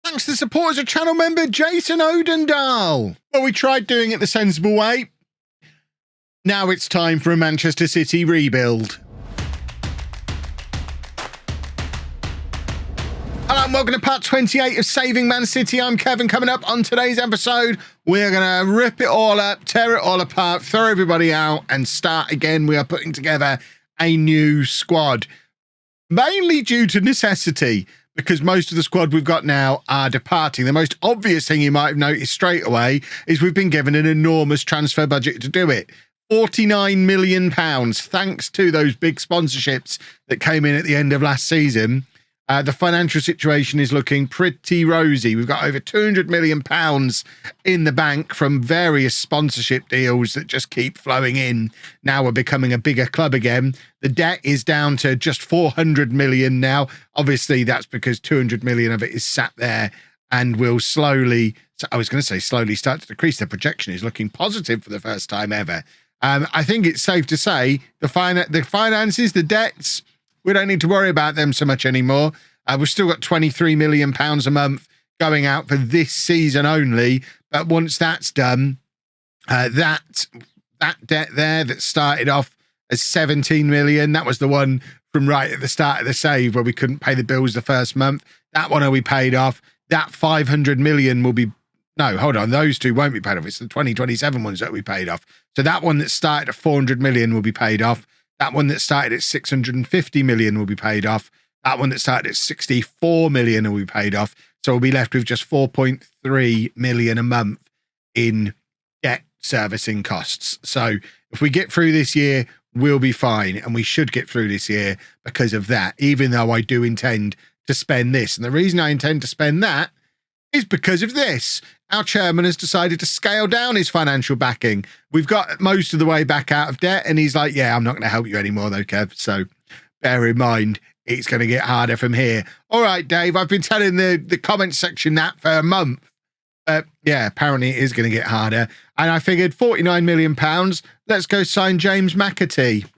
Thanks to the support as a channel member, Jason Odendahl. Well, we tried doing it the sensible way. Now it's time for a Manchester City rebuild. Hello and welcome to part 28 of Saving Man City. I'm Kevin. Coming up on today's episode, we're going to rip it all up, tear it all apart, throw everybody out and start again. We are putting together a new squad, mainly due to necessity, because most of the squad we've got now are departing. The most obvious thing you might have noticed straight away is we've been given an enormous transfer budget to do it. £49 million, thanks to those big sponsorships that came in at the end of last season. The financial situation is looking pretty rosy. We've got over £200 million in the bank from various sponsorship deals that just keep flowing in. Now we're becoming a bigger club again. The debt is down to just 400 million now. Obviously, that's because 200 million of it is sat there and will slowly, I was going to say slowly, start to decrease. The projection is looking positive for the first time ever. I think it's safe to say the finances, the debts, we don't need to worry about them so much anymore. We've still got £23 million a month going out for this season only. But once that's done, that debt there that started off as 17 million, that was the one from right at the start of the save where we couldn't pay the bills the first month. That one will be paid off. That 500 million will be, no, hold on, those two won't be paid off. It's the 2027 ones that will be paid off. So that one that started at 400 million will be paid off. That one that started at 650 million will be paid off. That one that started at 64 million will be paid off. So we'll be left with just 4.3 million a month in debt servicing costs. So if we get through this year, we'll be fine. And we should get through this year because of that, even though I do intend to spend this. And the reason I intend to spend that is because of this. Our chairman has decided to scale down his financial backing. We've got most of the way back out of debt, and he's like, yeah, I'm not going to help you anymore though, Kev. So bear in mind, it's going to get harder from here. All right, Dave, I've been telling the comment section that for a month. Yeah, apparently it is going to get harder. And I figured £49 million, let's go sign James McAtee.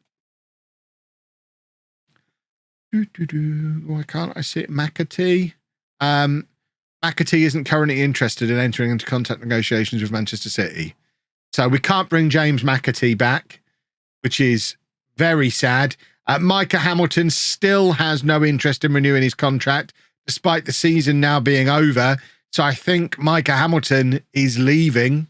Why can't I see it? McAtee? McAtee isn't currently interested in entering into contract negotiations with Manchester City. So we can't bring James McAtee back, which is very sad. Micah Hamilton still has no interest in renewing his contract, despite the season now being over. So I think Micah Hamilton is leaving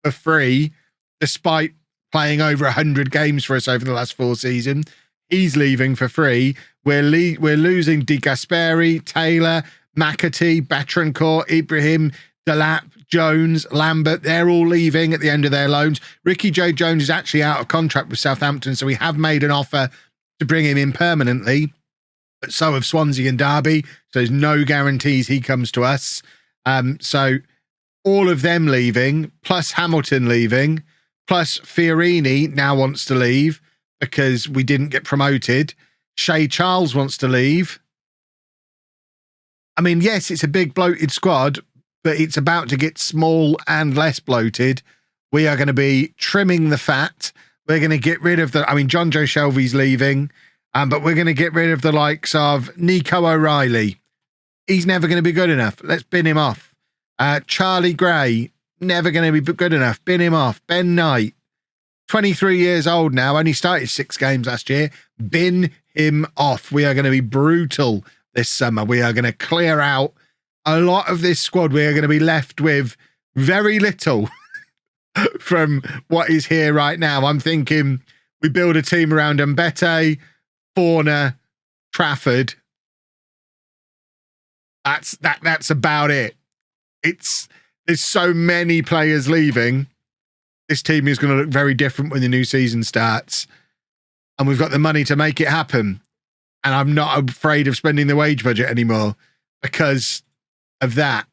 for free, despite playing over 100 games for us over the last 4 seasons. He's leaving for free. We're losing De Gasperi, Taylor, McAtee, Betrancourt, Ibrahim, Delap, Jones, Lambert, they're all leaving at the end of their loans. Ricky J. Jones is actually out of contract with Southampton, so we have made an offer to bring him in permanently, but so have Swansea and Derby, so there's no guarantees he comes to us. So all of them leaving, plus Hamilton leaving, plus Fiorini now wants to leave because we didn't get promoted. Shay Charles wants to leave. I mean, yes, it's a big bloated squad, but it's about to get small and less bloated. We are going to be trimming the fat. We're going to get rid of John Joe Shelby's leaving, but we're going to get rid of the likes of Nico O'Reilly. He's never going to be good enough. Let's bin him off. Charlie Gray, never going to be good enough. Bin him off. Ben Knight, 23 years old now, only started 6 games last year. Bin him off. We are going to be brutal this summer. We are going to clear out a lot of this squad. We are going to be left with very little from what is here right now. I'm thinking we build a team around Mbete, Forner, Trafford. That's about it. There's so many players leaving. This team is going to look very different when the new season starts. And we've got the money to make it happen. And I'm not afraid of spending the wage budget anymore because of that.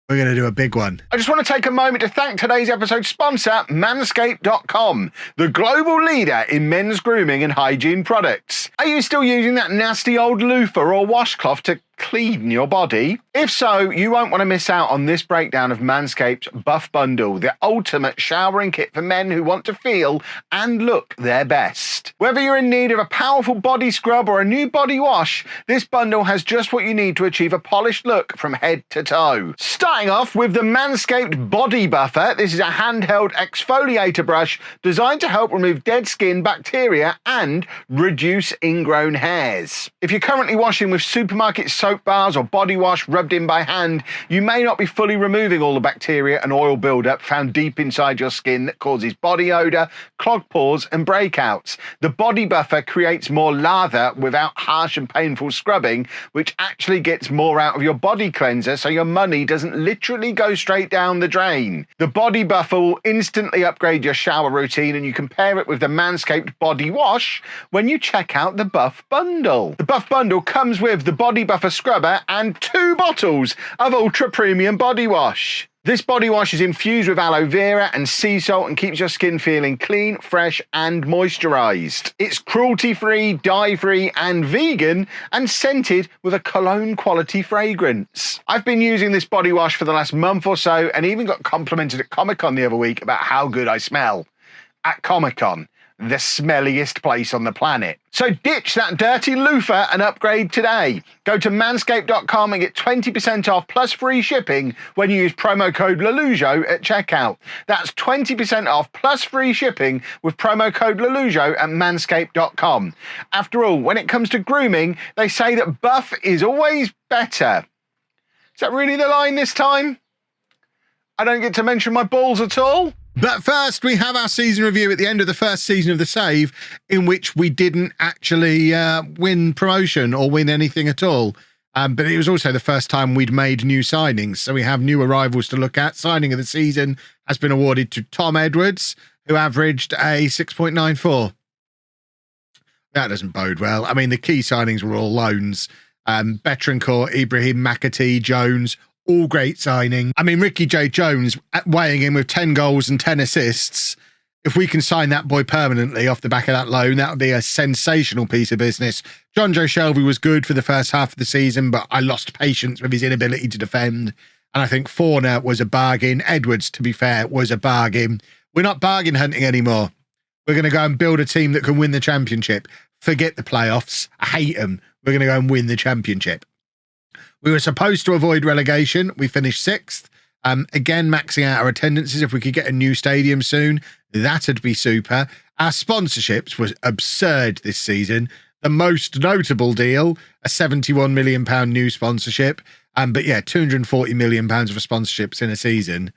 We're going to do a big one. I just want to take a moment to thank today's episode sponsor, Manscaped.com, the global leader in men's grooming and hygiene products. Are you still using that nasty old loofah or washcloth to clean your body? If so, you won't want to miss out on this breakdown of Manscaped's Buff Bundle, the ultimate showering kit for men who want to feel and look their best. Whether you're in need of a powerful body scrub or a new body wash, this bundle has just what you need to achieve a polished look from head to toe. Starting off with the Manscaped Body Buffer, this is a handheld exfoliator brush designed to help remove dead skin, bacteria, and reduce ingrown hairs. If you're currently washing with supermarket soap bars or body wash rubbed in by hand, you may not be fully removing all the bacteria and oil buildup found deep inside your skin that causes body odor, clogged pores, and breakouts. The Body Buffer creates more lather without harsh and painful scrubbing, which actually gets more out of your body cleanser so your money doesn't literally go straight down the drain. The Body Buffer will instantly upgrade your shower routine, and you can pair it with the Manscaped Body Wash when you check out the Buff Bundle. The Buff Bundle comes with the Body Buffer Scrubber and 2 bottles of Ultra Premium Body Wash. This body wash is infused with aloe vera and sea salt and keeps your skin feeling clean, fresh, and moisturized. It's cruelty-free, dye-free, and vegan, and scented with a cologne-quality fragrance. I've been using this body wash for the last month or so, and even got complimented at Comic-Con the other week about how good I smell. At Comic-Con, the smelliest place on the planet. So ditch that dirty loofah and upgrade today. Go to manscaped.com and get 20% off plus free shipping when you use promo code LOLLUJO at checkout. That's 20% off plus free shipping with promo code LOLLUJO at manscaped.com. After all, when it comes to grooming, they say that buff is always better. Is that really the line this time? I don't get to mention my balls at all? But first, we have our season review at the end of the first season of The Save, in which we didn't actually win promotion or win anything at all. But it was also the first time we'd made new signings. So we have new arrivals to look at. Signing of the season has been awarded to Tom Edwards, who averaged a 6.94. That doesn't bode well. I mean, the key signings were all loans. Betrancourt, Ibrahim, McAtee, Jones, all great signing. I mean, Ricky J. Jones weighing in with 10 goals and 10 assists. If we can sign that boy permanently off the back of that loan, that would be a sensational piece of business. John Joe Shelby was good for the first half of the season, but I lost patience with his inability to defend. And I think Forner was a bargain. Edwards, to be fair, was a bargain. We're not bargain hunting anymore. We're going to go and build a team that can win the championship. Forget the playoffs. I hate them. We're going to go and win the championship. We were supposed to avoid relegation. We finished 6th. Again, maxing out our attendances. If we could get a new stadium soon, that'd be super. Our sponsorships was absurd this season. The most notable deal, a £71 million new sponsorship. But yeah, £240 million for sponsorships in a season.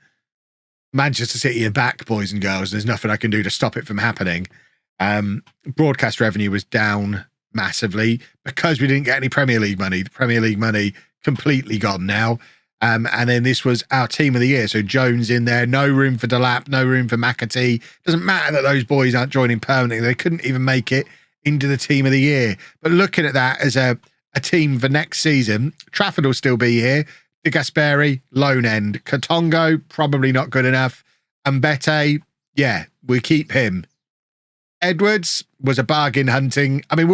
Manchester City are back, boys and girls. There's nothing I can do to stop it from happening. Broadcast revenue was down massively because we didn't get any Premier League money. The Premier League money completely gone now. And then this was our team of the year. So Jones in there, no room for Delap, no room for McAtee. Doesn't matter that those boys aren't joining permanently. They couldn't even make it into the team of the year. But looking at that as a team for next season, Trafford will still be here. De Gasperi, loan end. Katongo, probably not good enough. And Mbete, yeah, we keep him. Edwards was a bargain hunting. I mean,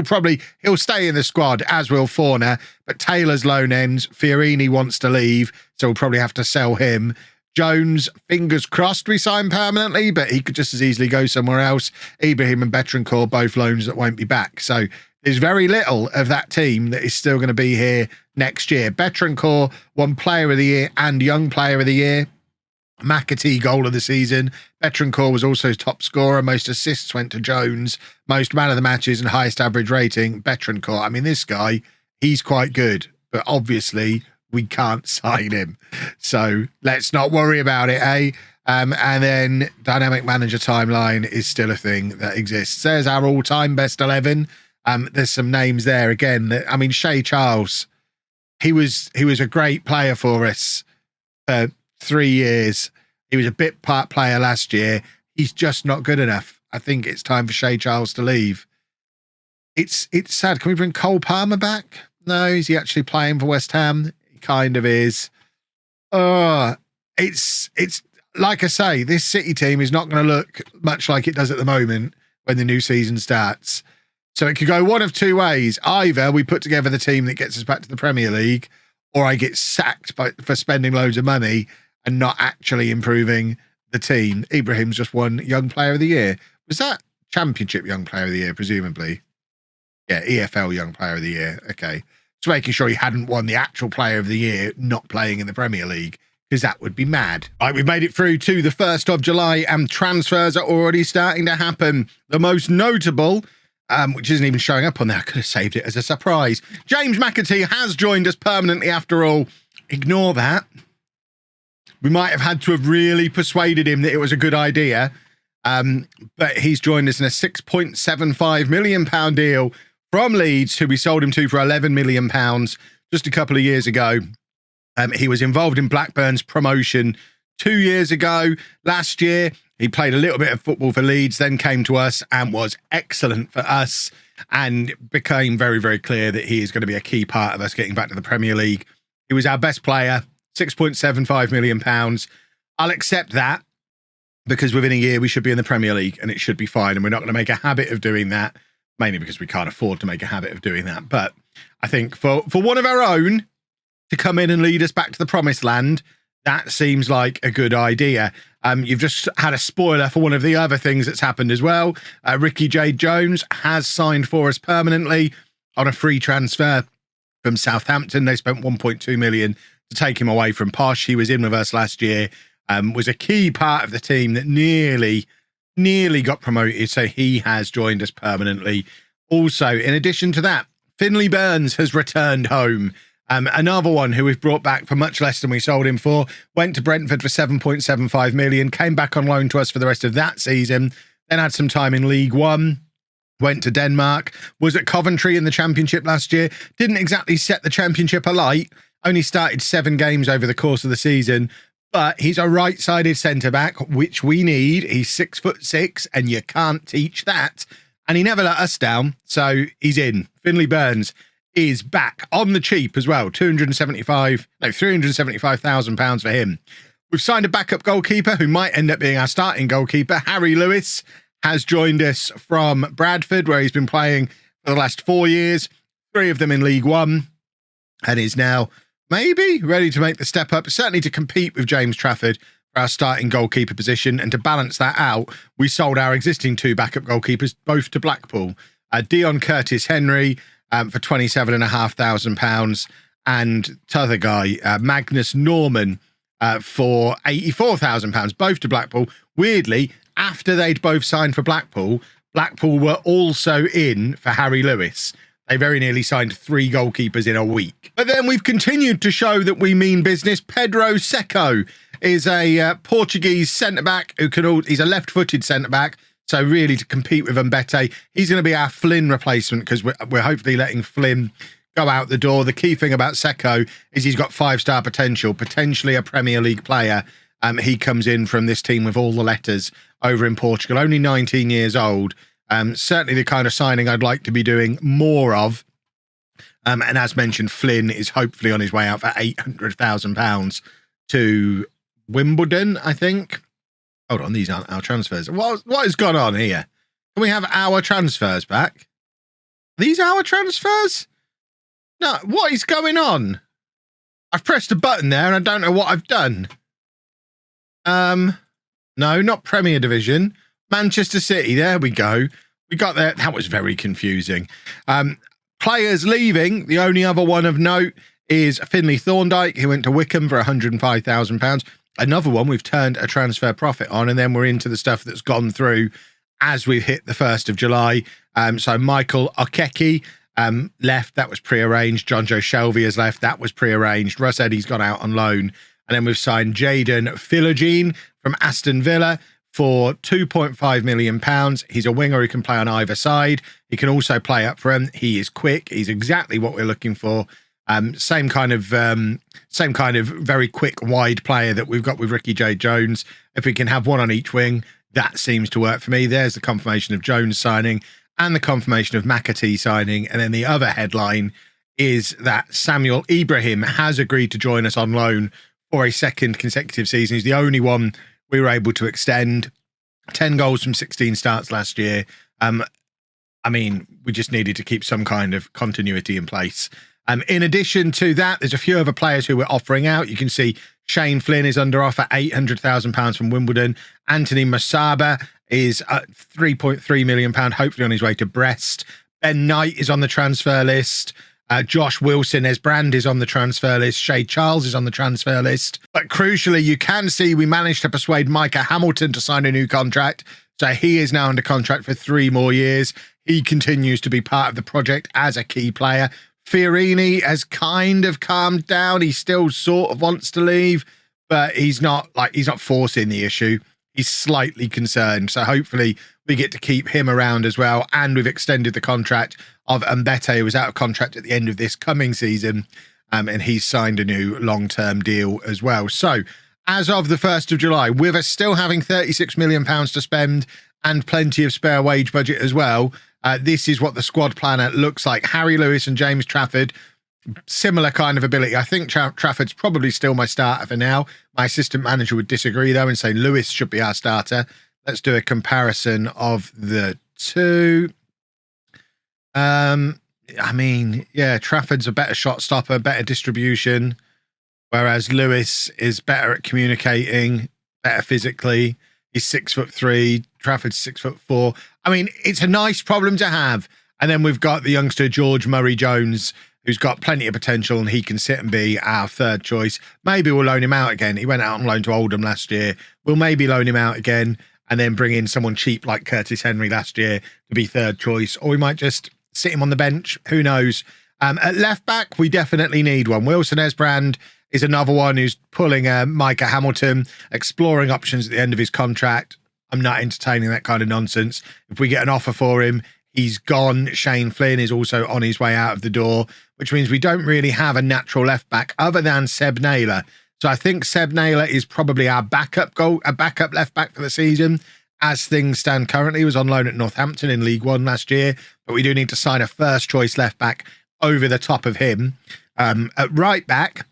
he'll stay in the squad, as will Forner, but Taylor's loan ends. Fiorini wants to leave, so we'll probably have to sell him. Jones, fingers crossed we sign permanently, but he could just as easily go somewhere else. Ibrahim and Betrancourt, both loans that won't be back. So there's very little of that team that is still going to be here next year. Betrancourt won Player of the Year and Young Player of the Year. McAtee, goal of the season. Betrancourt was also top scorer. Most assists went to Jones. Most man of the matches and highest average rating, Betrancourt. I mean, this guy, he's quite good, but obviously we can't sign him. So let's not worry about it, eh? And then dynamic manager timeline is still a thing that exists. There's our all-time best 11. There's some names there again. I mean, Shea Charles, he was a great player for us for 3 years. He was a bit part player last year. He's just not good enough. I think it's time for Shea Charles to leave. It's sad. Can we bring Cole Palmer back? No, is he actually playing for West Ham? He kind of is. It's like I say, this City team is not going to look much like it does at the moment when the new season starts. So it could go one of two ways. Either we put together the team that gets us back to the Premier League, or I get sacked for spending loads of money and not actually improving the team. Ibrahim's just won Young Player of the Year. Was that Championship Young Player of the Year, presumably? Yeah, EFL Young Player of the Year. Okay. Just making sure he hadn't won the actual Player of the Year not playing in the Premier League, because that would be mad. Right, we've made it through to the 1st of July and transfers are already starting to happen. The most notable, which isn't even showing up on there, I could have saved it as a surprise. James McAtee has joined us permanently after all. Ignore that. We might have had to have really persuaded him that it was a good idea, but he's joined us in a £6.75 million deal from Leeds, who we sold him to for £11 million just a couple of years ago. He was involved in Blackburn's promotion 2 years ago. Last year, he played a little bit of football for Leeds, then came to us and was excellent for us and became very, very clear that he is going to be a key part of us getting back to the Premier League. He was our best player, £6.75 million. I'll accept that because within a year we should be in the Premier League and it should be fine. And we're not going to make a habit of doing that, mainly because we can't afford to make a habit of doing that. But I think for one of our own to come in and lead us back to the promised land, that seems like a good idea. You've just had a spoiler for one of the other things that's happened as well. Ricky J. Jones has signed for us permanently on a free transfer from Southampton. They spent 1.2 million to take him away from Posh. He was in with us last year, was a key part of the team that nearly got promoted. So he has joined us permanently. Also, in addition to that, Finley Burns has returned home. Another one who we've brought back for much less than we sold him for, went to Brentford for 7.75 million, came back on loan to us for the rest of that season, then had some time in League One, went to Denmark, was at Coventry in the Championship last year, didn't exactly set the Championship alight, only started 7 games over the course of the season, but he's a right-sided centre-back, which we need. He's 6'6", and you can't teach that. And he never let us down, so he's in. Finley Burns is back on the cheap as well. £375,000 for him. We've signed a backup goalkeeper who might end up being our starting goalkeeper. Harry Lewis has joined us from Bradford, where he's been playing for the last 4 years, 3 of them in League One, and is now maybe ready to make the step up, certainly to compete with James Trafford for our starting goalkeeper position. And to balance that out, we sold our existing 2 backup goalkeepers both to Blackpool. Dion Curtis Henry for £27,500, and t'other guy, Magnus Norman, for £84,000, both to Blackpool. Weirdly, after they'd both signed for Blackpool, Blackpool were also in for Harry Lewis. They very nearly signed 3 goalkeepers in a week. But then we've continued to show that we mean business. Pedro Seco is a Portuguese centre-back he's a left-footed centre-back. So really to compete with Mbete, he's going to be our Flynn replacement because we're hopefully letting Flynn go out the door. The key thing about Seco is he's got 5-star potential, potentially a Premier League player. He comes in from this team with all the letters over in Portugal, only 19 years old. Certainly the kind of signing I'd like to be doing more of. And as mentioned, Flynn is hopefully on his way out for £800,000 to Wimbledon, I think. Hold on, these aren't our transfers. What has gone on here? Can we have our transfers back? These our transfers? No, what is going on? I've pressed a button there and I don't know what I've done. No, not Premier Division. Manchester City, there we go. We got there. That was very confusing. Players leaving. The only other one of note is Finley Thorndike, who went to Wickham for £105,000. Another one we've turned a transfer profit on, and then we're into the stuff that's gone through as we've hit the 1st of July. So Michael Okeki left. That was pre-arranged. John Joe Shelby has left. That was pre-arranged. Russ Eddy's gone out on loan. And then we've signed Jayden Philogene from Aston Villa for £2.5 million. He's a winger who can play on either side. He can also play up front. He is quick. He's exactly what we're looking for. Same kind of very quick wide player that we've got with Ricky J. Jones. If we can have one on each wing, that seems to work for me. There's the confirmation of Jones signing and the confirmation of McAtee signing. And then the other headline is that Samuel Ibrahim has agreed to join us on loan for a 2nd consecutive season. He's the only one we were able to extend. 10 goals from 16 starts last year. I mean, we just needed to keep some kind of continuity in place. In addition to that, there's a few other players who we're offering out. You can see Shane Flynn is under offer, £800,000 from Wimbledon. Anthony Masaba is at £3.3 million, hopefully on his way to Brest. Ben Knight is on the transfer list. Josh Wilson, Brand is on the transfer list. Shay Charles is on the transfer list. But crucially, you can see we managed to persuade Micah Hamilton to sign a new contract. So he is now under contract for 3 more years. He continues to be part of the project as a key player. Fiorini has kind of calmed down. He still sort of wants to leave, but he's not forcing the issue. He's slightly concerned. So hopefully we get to keep him around as well. And we've extended the contract of Mbete, who was out of contract at the end of this coming season. And he's signed a new long-term deal as well. So as of the 1st of July, with us still having £36 million to spend and plenty of spare wage budget as well, this is what the squad planner looks like. Harry Lewis and James Trafford, similar kind of ability. I think Trafford's probably still my starter for now. My assistant manager would disagree, though, and say Lewis should be our starter. Let's do a comparison of the two. I mean, yeah, Trafford's a better shot stopper, better distribution, whereas Lewis is better at communicating, better physically. He's 6'3". Trafford's 6'4". I mean, it's a nice problem to have. And then we've got the youngster George Murray-Jones, who's got plenty of potential, and he can sit and be our third choice. Maybe we'll loan him out again. He went out on loan to Oldham last year. We'll maybe loan him out again and then bring in someone cheap like Curtis Henry last year to be third choice. Or we might just sit him on the bench. Who knows? At left back, we definitely need one. Wilson Esbrand is another one who's pulling Micah Hamilton, exploring options at the end of his contract. I'm not entertaining that kind of nonsense. If we get an offer for him, he's gone. Shane Flynn is also on his way out of the door, which means we don't really have a natural left back other than Seb Naylor. So I think Seb Naylor is probably our backup left back for the season. As things stand currently, he was on loan at Northampton in League One last year, but we do need to sign a first choice left back over the top of him. At right back,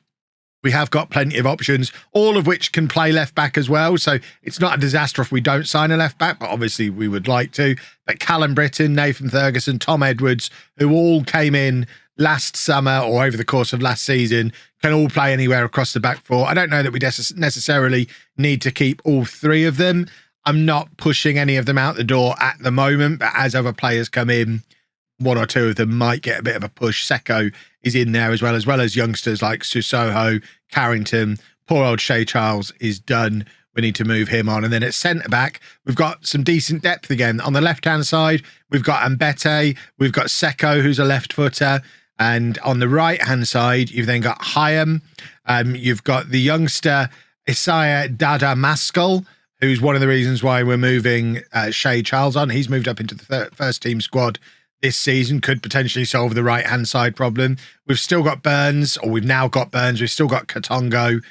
we have got plenty of options, all of which can play left back as well. So it's not a disaster if we don't sign a left back, but obviously we would like to. But Callum Britton, Nathan Ferguson, Tom Edwards, who all came in last summer or over the course of last season, can all play anywhere across the back four. I don't know that we necessarily need to keep all 3 of them. I'm not pushing any of them out the door at the moment, but as other players come in, 1 or 2 of them might get a bit of a push. Seko is in there as well as youngsters like Susoho, Carrington. Poor old Shay Charles is done. We need to move him on. And then at centre-back, we've got some decent depth again. On the left-hand side, we've got Mbete. We've got Seko, who's a left-footer. And on the right-hand side, you've then got Hyam. You've got the youngster Isaiah Dada Maskell, who's one of the reasons why we're moving Shay Charles on. He's moved up into the first-team squad this season, could potentially solve the right-hand side problem. We've still got Burns, or we've now got Burns. We've still got Katongo.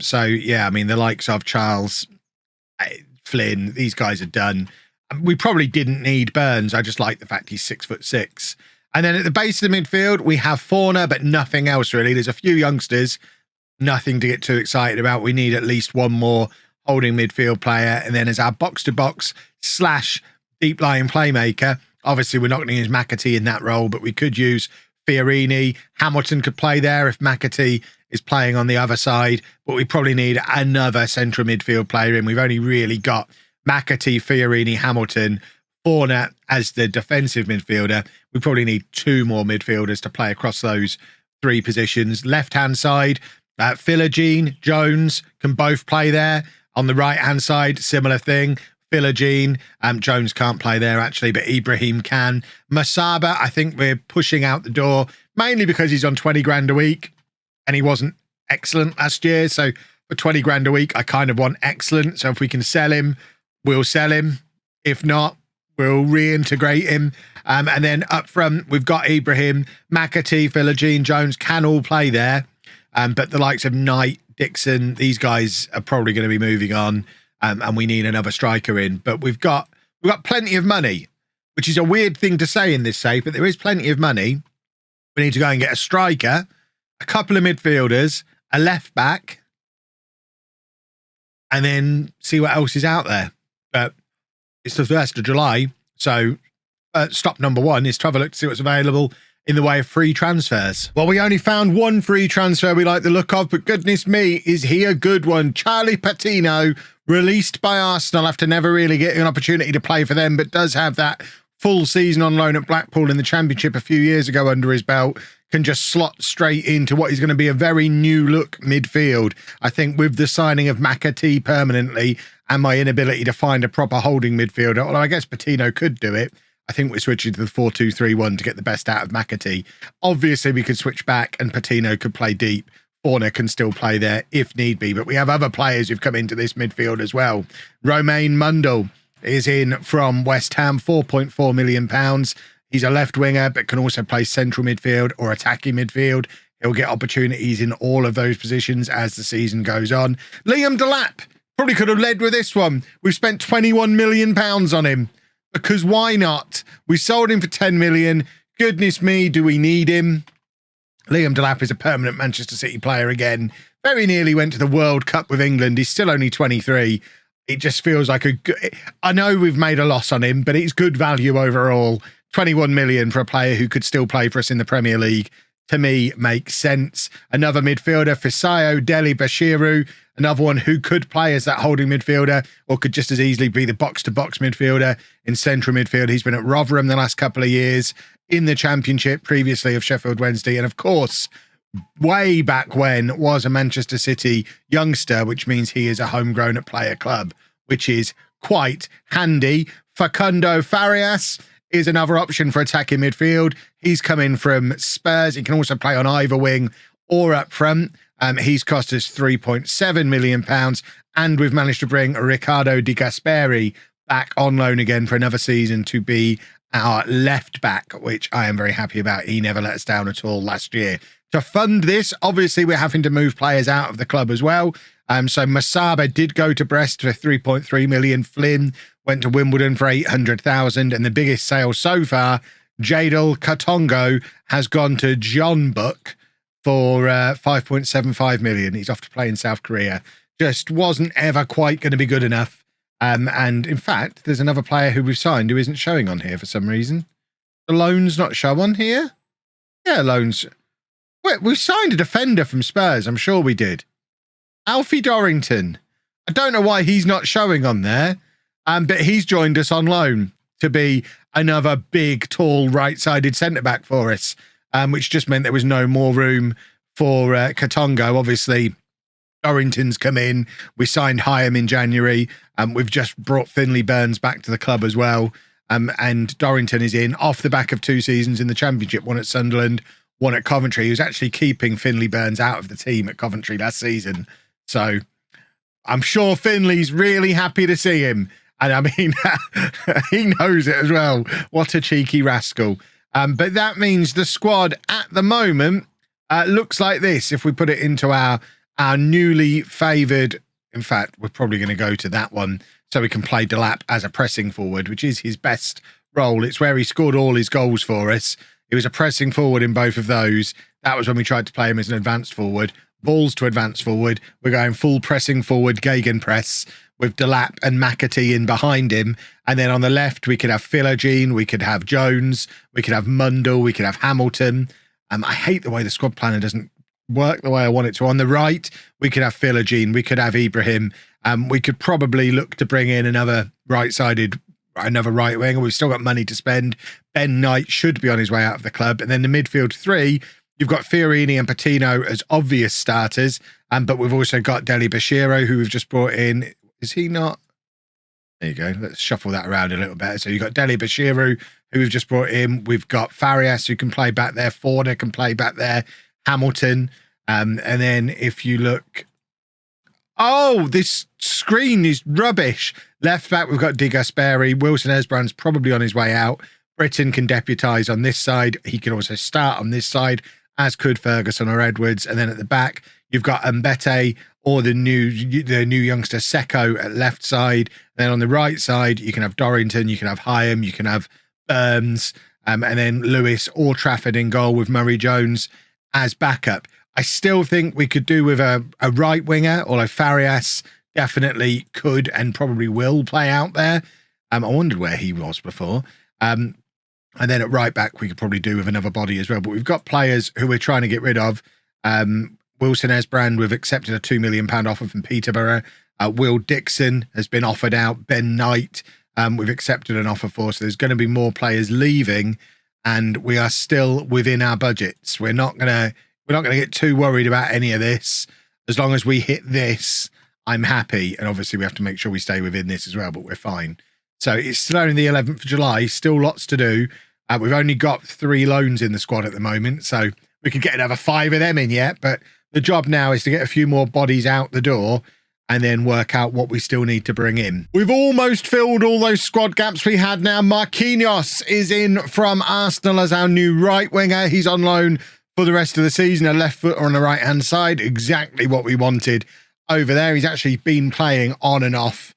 So, yeah, I mean, the likes of Charles, Flynn, these guys are done. We probably didn't need Burns. I just like the fact he's 6'6". And then at the base of the midfield, we have Fauna, but nothing else really. There's a few youngsters, nothing to get too excited about. We need at least one more holding midfield player. And then as our box-to-box / deep-lying playmaker, obviously, we're not going to use McAtee in that role, but we could use Fiorini. Hamilton could play there if McAtee is playing on the other side, but we probably need another central midfield player in. We've only really got McAtee, Fiorini, Hamilton, Fauna as the defensive midfielder. We probably need 2 more midfielders to play across those 3 positions. Left-hand side, Philogene, Jones can both play there. On the right-hand side, similar thing. Philogene, Jones can't play there actually, but Ibrahim can. Masaba, I think we're pushing out the door, mainly because he's on 20 grand a week and he wasn't excellent last year. So for 20 grand a week, I kind of want excellent. So if we can sell him, we'll sell him. If not, we'll reintegrate him. And then up front, we've got Ibrahim, McAtee, Philogene, Jones can all play there. But the likes of Knight, Dixon, these guys are probably going to be moving on. And we need another striker in. But we've got plenty of money, which is a weird thing to say in this safe, but there is plenty of money. We need to go and get a striker, a couple of midfielders, a left back, and then see what else is out there. But it's the 1st of July, so stop number one is to have a look to see what's available in the way of free transfers. Well, we only found one free transfer we like the look of, but goodness me, is he a good one? Charlie Patino, released by Arsenal after never really getting an opportunity to play for them, but does have that full season on loan at Blackpool in the Championship a few years ago under his belt, can just slot straight into what is going to be a very new look midfield. I think with the signing of McAtee permanently and my inability to find a proper holding midfielder, although I guess Patino could do it, I think we're switching to the 4-2-3-1 to get the best out of McAtee. Obviously, we could switch back and Patino could play deep. Forner can still play there if need be, but we have other players who've come into this midfield as well. Romain Mundle is in from West Ham, £4.4 million. He's a left winger, but can also play central midfield or attacking midfield. He'll get opportunities in all of those positions as the season goes on. Liam Delap probably could have led with this one. We've spent £21 million on him. Because why not? We sold him for 10 million. Goodness me, do we need him? Liam Delap is a permanent Manchester City player again. Very nearly went to the World Cup with England. He's still only 23. It just feels like a good... I know we've made a loss on him, but it's good value overall. 21 million for a player who could still play for us in the Premier League, to me, makes sense. Another midfielder, Fisayo Deli Bashiru, another one who could play as that holding midfielder or could just as easily be the box-to-box midfielder in central midfield. He's been at Rotherham the last couple of years, in the Championship previously of Sheffield Wednesday, and of course, way back when was a Manchester City youngster, which means he is a homegrown at Player Club, which is quite handy. Facundo Farias is another option for attacking midfield. He's coming from Spurs. He can also play on either wing or up front. He's cost us £3.7 million, and we've managed to bring Riccardo Di Gasperi back on loan again for another season to be our left back, which I am very happy about. He never let us down at all last year. To fund this, obviously, we're having to move players out of the club as well. So Masaba did go to Brest for 3.3 million. Flynn went to Wimbledon for 800,000. And the biggest sale so far, Jadel Katongo, has gone to John Book for 5.75 million. He's off to play in South Korea. Just wasn't ever quite going to be good enough. And in fact, there's another player who we've signed who isn't showing on here for some reason. The loans not show on here? Yeah, loans. Wait, we signed a defender from Spurs. I'm sure we did. Alfie Dorrington. I don't know why he's not showing on there, but he's joined us on loan to be another big, tall, right-sided centre-back for us, which just meant there was no more room for Katongo. Obviously, Dorrington's come in. We signed Hyam in January. We've just brought Finley Burns back to the club as well. And Dorrington is in off the back of 2 seasons in the Championship, one at Sunderland, one at Coventry. He was actually keeping Finley Burns out of the team at Coventry last season. So I'm sure Finley's really happy to see him. And I mean, he knows it as well. What a cheeky rascal. But that means the squad at the moment looks like this. If we put it into our newly favoured, in fact, we're probably going to go to that one so we can play Delap as a pressing forward, which is his best role. It's where he scored all his goals for us. He was a pressing forward in both of those. That was when we tried to play him as an advanced forward. Balls to advance forward. We're going full pressing forward, gegenpress, with Delap and McAtee in behind him. And then on the left, we could have Philogene, we could have Jones, we could have Mundle, we could have Hamilton. I hate the way the squad planner doesn't work the way I want it to. On the right, we could have Philogene, we could have Ibrahim. We could probably look to bring in another another right winger. We've still got money to spend. Ben Knight should be on his way out of the club. And then the midfield 3, you've got Fiorini and Patino as obvious starters. But we've also got Deli Bashiro, who we've just brought in. Is he not? There you go. Let's shuffle that around a little bit. So you've got Deli Bashiru, who we've just brought in. We've got Farias, who can play back there. Forner can play back there. Hamilton. And then if you look... Oh, this screen is rubbish. Left back, we've got Di Gasperi. Wilson Esbrand's probably on his way out. Britton can deputise on this side. He can also start on this side, as could Ferguson or Edwards. And then at the back, you've got Mbete or the new youngster Seko at left side. And then on the right side, you can have Dorrington, you can have Hyam, you can have Burns, and then Lewis or Trafford in goal with Murray Jones as backup. I still think we could do with a right winger, although Farias definitely could and probably will play out there. I wondered where he was before. And then at right back, we could probably do with another body as well. But we've got players who we're trying to get rid of. Wilson Esbrand, we've accepted a £2 million offer from Peterborough. Will Dixon has been offered out. Ben Knight, we've accepted an offer for. So there's going to be more players leaving, and we are still within our budgets. We're not gonna get too worried about any of this. As long as we hit this, I'm happy. And obviously we have to make sure we stay within this as well, but we're fine. So it's still only the 11th of July, still lots to do. We've only got 3 loans in the squad at the moment, so we could get another 5 of them in yet. But the job now is to get a few more bodies out the door and then work out what we still need to bring in. We've almost filled all those squad gaps we had now. Marquinhos is in from Arsenal as our new right winger. He's on loan for the rest of the season, a left foot on the right-hand side, exactly what we wanted over there. He's actually been playing on and off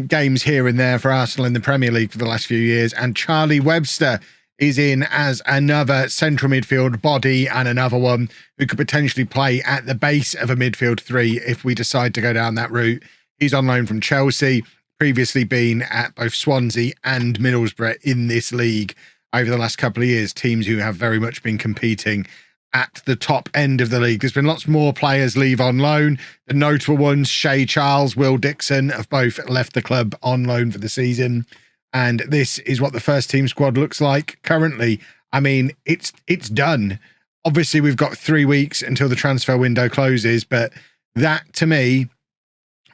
games here and there for Arsenal in the Premier League for the last few years. And Charlie Webster is in as another central midfield body and another one who could potentially play at the base of a midfield 3 if we decide to go down that route. He's on loan from Chelsea, previously been at both Swansea and Middlesbrough in this league over the last couple of years, teams who have very much been competing at the top end of the league. There's been lots more players leave on loan. The notable ones, Shay Charles, Will Dixon, have both left the club on loan for the season. And this is what the first team squad looks like currently. I mean, it's done. Obviously, we've got 3 weeks until the transfer window closes, but that, to me,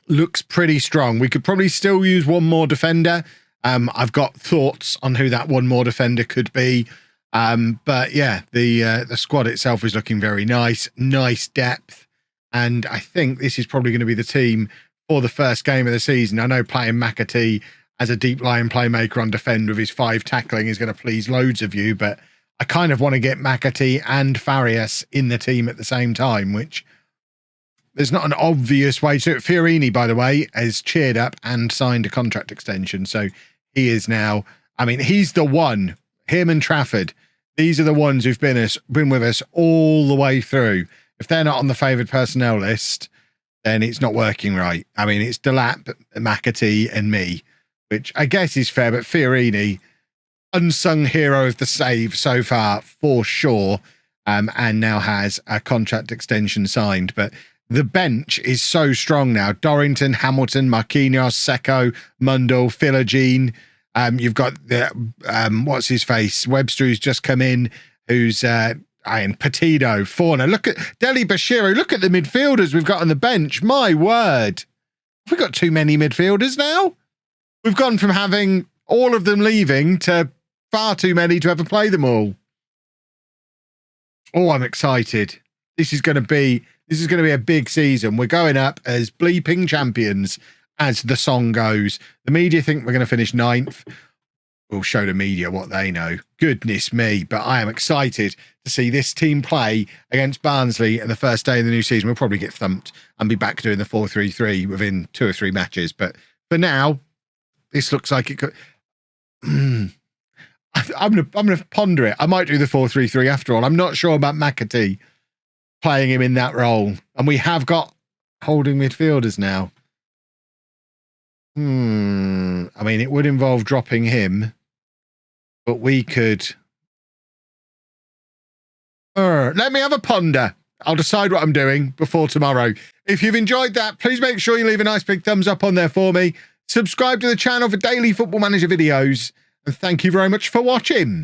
looks pretty strong. We could probably still use one more defender. I've got thoughts on who that one more defender could be. But yeah, the squad itself is looking very nice. Nice depth. And I think this is probably going to be the team for the first game of the season. I know playing McAtee as a deep line playmaker on defend with his 5 tackling is going to please loads of you, but I kind of want to get McAtee and Farias in the team at the same time, which there's not an obvious way to do it. Fiorini, by the way, has cheered up and signed a contract extension. So he is now, I mean, he's the one, him and Trafford. These are the ones who've been with us all the way through. If they're not on the favoured personnel list, then it's not working right. I mean, it's Delap, McAtee and me, which I guess is fair, but Fiorini, unsung hero of the save so far, for sure, and now has a contract extension signed. But the bench is so strong now. Dorrington, Hamilton, Marquinhos, Seco, Mundell, Philogene. You've got the, what's his face? Webster, who's just come in, who's Ian Petito, Fauna. Look at Deli Bashiru. Look at the midfielders we've got on the bench. My word. We've got too many midfielders now. We've gone from having all of them leaving to far too many to ever play them all. Oh, I'm excited. This is going to be a big season. We're going up as bleeping champions, as the song goes. The media think we're going to finish 9th. We'll show the media what they know. Goodness me. But I am excited to see this team play against Barnsley in the first day of the new season. We'll probably get thumped and be back doing the 4-3-3 within 2 or 3 matches. But for now, this looks like it could... I'm going to ponder it. I might do the 4-3-3 after all. I'm not sure about McAtee playing him in that role. And we have got holding midfielders now. I mean, it would involve dropping him, but we could... let me have a ponder. I'll decide what I'm doing before tomorrow. If you've enjoyed that, please make sure you leave a nice big thumbs up on there for me. Subscribe to the channel for daily Football Manager videos. And thank you very much for watching.